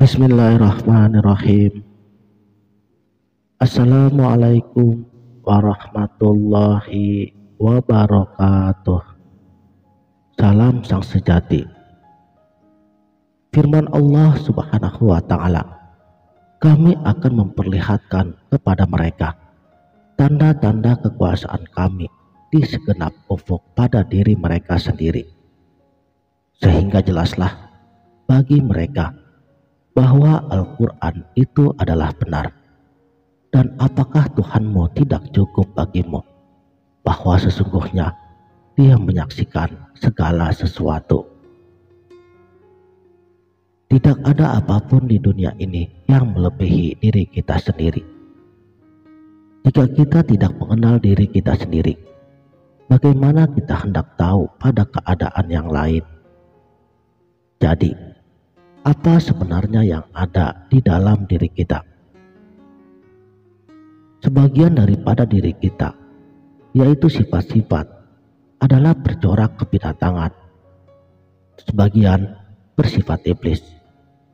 Bismillahirrahmanirrahim. Assalamualaikum warahmatullahi wabarakatuh. Salam sang sejati. Firman Allah Subhanahu wa ta'ala, kami akan memperlihatkan kepada mereka tanda-tanda kekuasaan kami di segenap ufuk pada diri mereka sendiri, sehingga jelaslah bagi mereka bahwa Al-Quran itu adalah benar. Dan apakah Tuhanmu tidak cukup bagimu bahwa sesungguhnya Dia menyaksikan segala sesuatu? Tidak ada apapun di dunia ini yang melebihi diri kita sendiri. Jika kita tidak mengenal diri kita sendiri, bagaimana kita hendak tahu pada keadaan yang lain? Jadi, apa sebenarnya yang ada di dalam diri kita? Sebagian daripada diri kita, yaitu sifat-sifat, adalah bercorak kebinatangan. Sebagian bersifat iblis,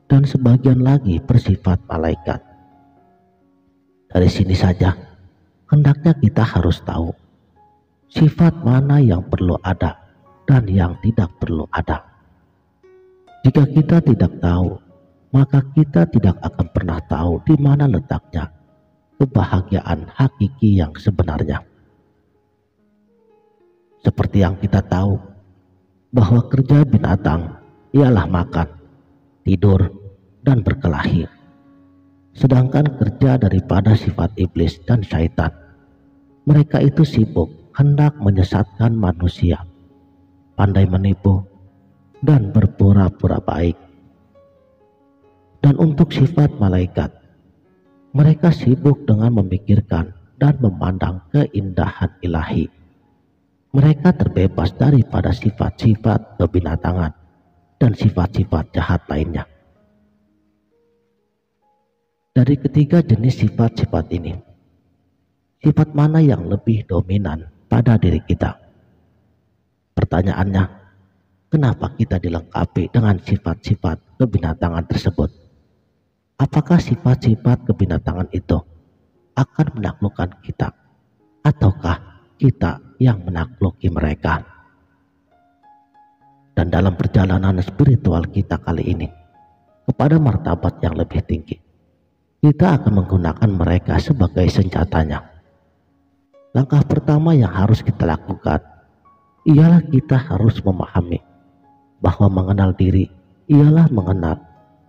dan sebagian lagi bersifat malaikat. Dari sini saja, hendaknya kita harus tahu sifat mana yang perlu ada dan yang tidak perlu ada. Jika kita tidak tahu, maka kita tidak akan pernah tahu di mana letaknya kebahagiaan hakiki yang sebenarnya. Seperti yang kita tahu bahwa kerja binatang ialah makan, tidur, dan berkelahi. Sedangkan kerja daripada sifat iblis dan syaitan, mereka itu sibuk hendak menyesatkan manusia, pandai menipu, dan berpura-pura baik. Dan untuk sifat malaikat, mereka sibuk dengan memikirkan dan memandang keindahan ilahi. Mereka terbebas daripada sifat-sifat kebinatangan dan sifat-sifat jahat lainnya. Dari ketiga jenis sifat-sifat ini, sifat mana yang lebih dominan pada diri kita? Pertanyaannya, kenapa kita dilengkapi dengan sifat-sifat kebinatangan tersebut? Apakah sifat-sifat kebinatangan itu akan menaklukkan kita, ataukah kita yang menakluki mereka? Dan dalam perjalanan spiritual kita kali ini kepada martabat yang lebih tinggi, kita akan menggunakan mereka sebagai senjatanya. Langkah pertama yang harus kita lakukan ialah kita harus memahami bahwa mengenal diri ialah mengenal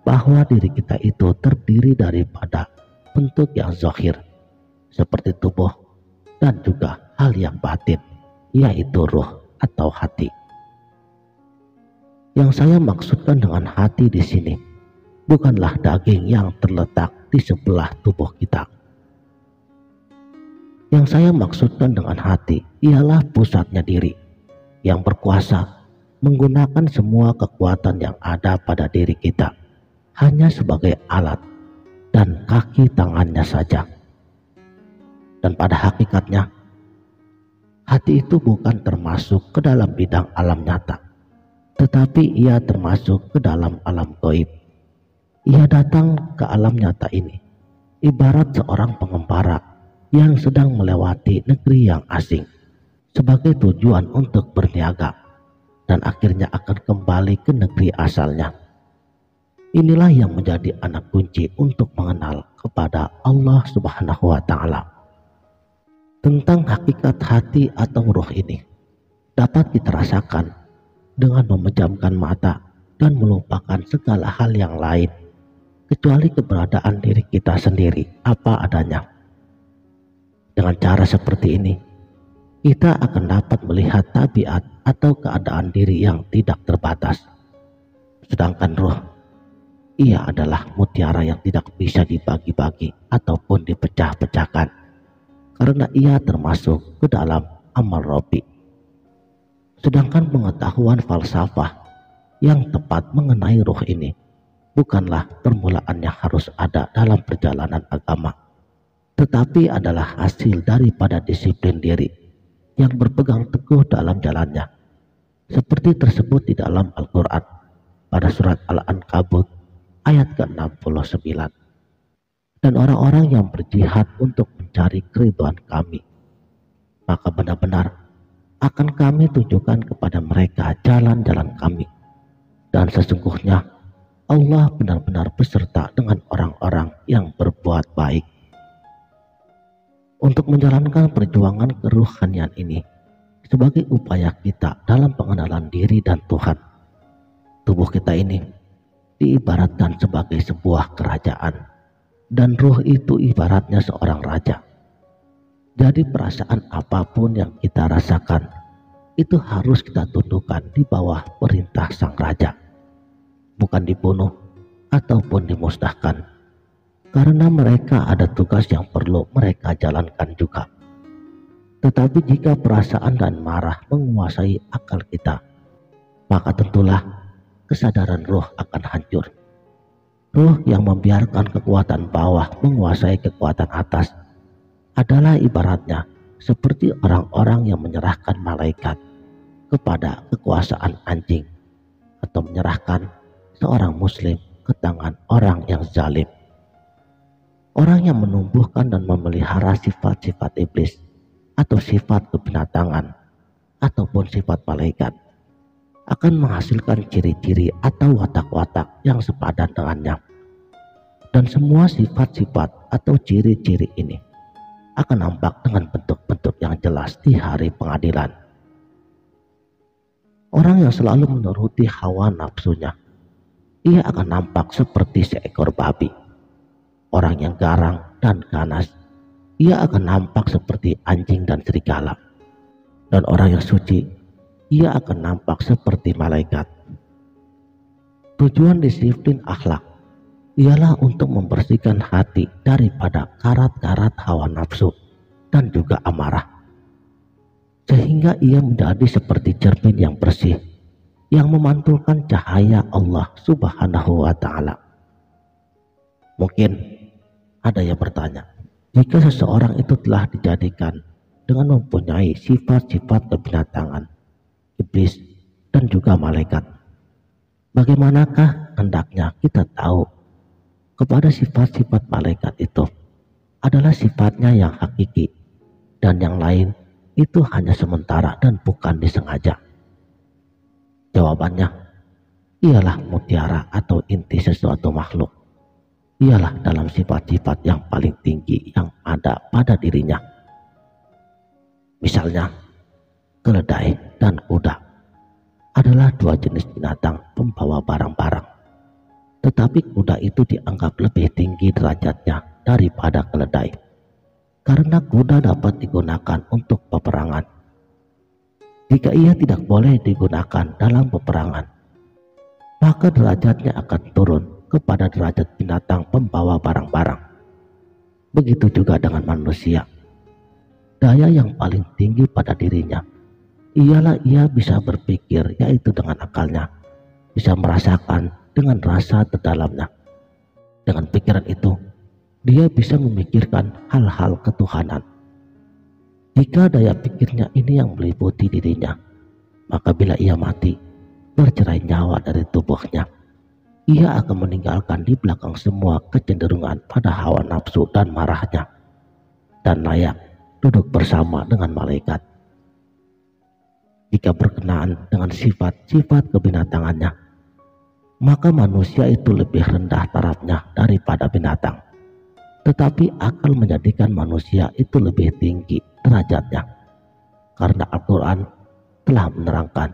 bahwa diri kita itu terdiri daripada bentuk yang zahir seperti tubuh dan juga hal yang batin, yaitu ruh atau hati. Yang saya maksudkan dengan hati di sini bukanlah daging yang terletak di sebelah tubuh kita. Yang saya maksudkan dengan hati ialah pusatnya diri yang berkuasa menggunakan semua kekuatan yang ada pada diri kita hanya sebagai alat dan kaki tangannya saja. Dan pada hakikatnya, hati itu bukan termasuk ke dalam bidang alam nyata, tetapi ia termasuk ke dalam alam gaib. Ia datang ke alam nyata ini ibarat seorang pengembara yang sedang melewati negeri yang asing sebagai tujuan untuk berniaga dan akhirnya akan kembali ke negeri asalnya. Inilah yang menjadi anak kunci untuk mengenal kepada Allah Subhanahu wa ta'ala. Tentang hakikat hati atau ruh ini dapat kita rasakan dengan memejamkan mata dan melupakan segala hal yang lain kecuali keberadaan diri kita sendiri apa adanya. Dengan cara seperti ini, kita akan dapat melihat tabiat atau keadaan diri yang tidak terbatas. Sedangkan ruh, ia adalah mutiara yang tidak bisa dibagi-bagi ataupun dipecah-pecahkan, karena ia termasuk ke dalam amal Rabbi. Sedangkan pengetahuan falsafah yang tepat mengenai ruh ini bukanlah permulaan yang harus ada dalam perjalanan agama, tetapi adalah hasil daripada disiplin diri yang berpegang teguh dalam jalannya, seperti tersebut di dalam Al-Quran pada surat Al-Ankabut ayat ke-69. Dan orang-orang yang berjihad untuk mencari keridhaan kami, maka benar-benar akan kami tunjukkan kepada mereka jalan-jalan kami. Dan sesungguhnya Allah benar-benar beserta dengan orang-orang yang berbuat baik. Untuk menjalankan perjuangan keruhanian ini sebagai upaya kita dalam pengenalan diri dan Tuhan, tubuh kita ini diibaratkan sebagai sebuah kerajaan, dan ruh itu ibaratnya seorang raja. Jadi perasaan apapun yang kita rasakan itu harus kita tundukkan di bawah perintah sang raja, bukan dibunuh ataupun dimusnahkan, karena mereka ada tugas yang perlu mereka jalankan juga. Tetapi jika perasaan dan marah menguasai akal kita, maka tentulah kesadaran roh akan hancur. Roh yang membiarkan kekuatan bawah menguasai kekuatan atas adalah ibaratnya seperti orang-orang yang menyerahkan malaikat kepada kekuasaan anjing, atau menyerahkan seorang muslim ke tangan orang yang zalim. Orang yang menumbuhkan dan memelihara sifat-sifat iblis atau sifat kebinatangan ataupun sifat malaikat akan menghasilkan ciri-ciri atau watak-watak yang sepadan dengannya. Dan semua sifat-sifat atau ciri-ciri ini akan nampak dengan bentuk-bentuk yang jelas di hari pengadilan. Orang yang selalu menuruti hawa nafsunya, ia akan nampak seperti seekor babi. Orang yang garang dan ganas, ia akan nampak seperti anjing dan serigala. Dan orang yang suci, ia akan nampak seperti malaikat. Tujuan disiplin akhlak ialah untuk membersihkan hati daripada karat-karat hawa nafsu dan juga amarah, sehingga ia menjadi seperti cermin yang bersih yang memantulkan cahaya Allah Subhanahu wa Ta'ala. Mungkin ada yang bertanya, jika seseorang itu telah dijadikan dengan mempunyai sifat-sifat kebinatangan, iblis, dan juga malaikat, bagaimanakah hendaknya kita tahu kepada sifat-sifat malaikat itu adalah sifatnya yang hakiki, dan yang lain itu hanya sementara dan bukan disengaja? Jawabannya ialah mutiara atau inti sesuatu makhluk, ialah dalam sifat-sifat yang paling tinggi yang ada pada dirinya. Misalnya, keledai dan kuda adalah dua jenis binatang pembawa barang-barang. Tetapi kuda itu dianggap lebih tinggi derajatnya daripada keledai, karena kuda dapat digunakan untuk peperangan. Jika ia tidak boleh digunakan dalam peperangan, maka derajatnya akan turun kepada derajat binatang pembawa barang-barang. Begitu juga dengan manusia. Daya yang paling tinggi pada dirinya ialah ia bisa berpikir, yaitu dengan akalnya, bisa merasakan dengan rasa terdalamnya. Dengan pikiran itu, dia bisa memikirkan hal-hal ketuhanan. Jika daya pikirnya ini yang meliputi dirinya, maka bila ia mati, bercerai nyawa dari tubuhnya, ia akan meninggalkan di belakang semua kecenderungan pada hawa nafsu dan marahnya, dan layak duduk bersama dengan malaikat. Jika berkenaan dengan sifat-sifat kebinatangannya, maka manusia itu lebih rendah tarafnya daripada binatang. Tetapi akal menjadikan manusia itu lebih tinggi derajatnya, karena Al-Quran telah menerangkan,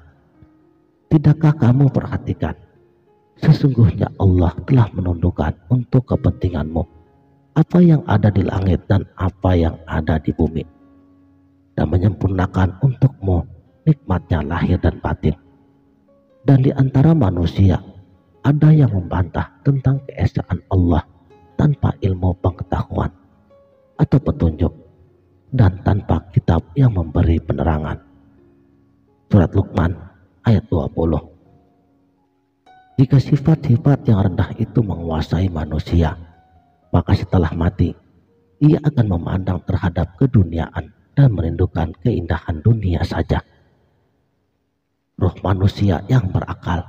tidakkah kamu perhatikan, sesungguhnya Allah telah menundukkan untuk kepentinganmu apa yang ada di langit dan apa yang ada di bumi, dan menyempurnakan untukmu nikmatnya lahir dan batin. Dan di antara manusia ada yang membantah tentang keesaan Allah tanpa ilmu pengetahuan atau petunjuk, dan tanpa kitab yang memberi penerangan. Surat Luqman ayat 20. Jika sifat-sifat yang rendah itu menguasai manusia, maka setelah mati, ia akan memandang terhadap keduniaan dan merindukan keindahan dunia saja. Ruh manusia yang berakal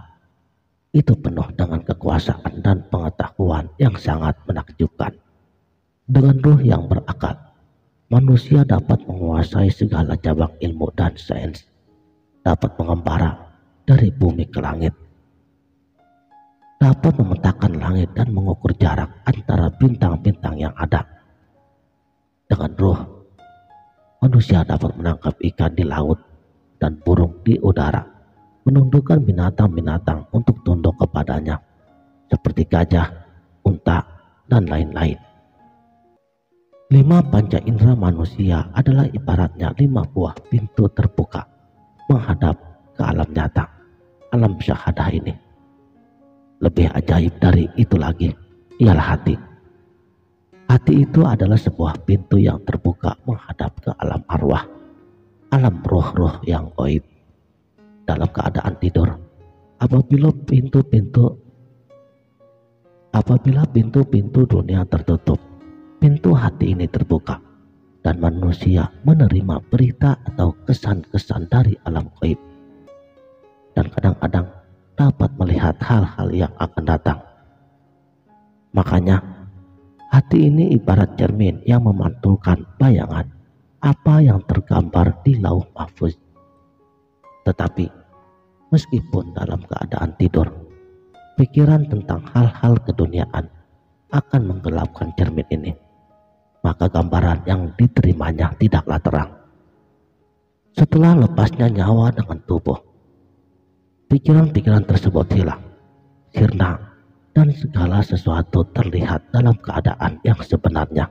itu penuh dengan kekuasaan dan pengetahuan yang sangat menakjubkan. Dengan ruh yang berakal, manusia dapat menguasai segala cabang ilmu dan sains, dapat mengembara dari bumi ke langit, dapat memetakan langit dan mengukur jarak antara bintang-bintang yang ada. Dengan ruh, manusia dapat menangkap ikan di laut dan burung di udara, menundukkan binatang-binatang untuk tunduk kepadanya, seperti gajah, unta, dan lain-lain. 5 panca indera manusia adalah ibaratnya 5 buah pintu terbuka menghadap ke alam nyata, alam syahadah ini. Lebih ajaib dari itu lagi ialah hati. Hati itu adalah sebuah pintu yang terbuka menghadap ke alam arwah, alam roh-roh yang gaib. Dalam keadaan tidur, apabila pintu-pintu dunia tertutup, pintu hati ini terbuka dan manusia menerima berita atau kesan-kesan dari alam gaib, dan kadang-kadang dapat melihat hal-hal yang akan datang. Makanya hati ini ibarat cermin yang memantulkan bayangan apa yang tergambar di lauh mahfuz. Tetapi meskipun dalam keadaan tidur, pikiran tentang hal-hal keduniaan akan menggelapkan cermin ini, maka gambaran yang diterimanya tidaklah terang. Setelah lepasnya nyawa dengan tubuh, pikiran-pikiran tersebut hilang, sirna, dan segala sesuatu terlihat dalam keadaan yang sebenarnya.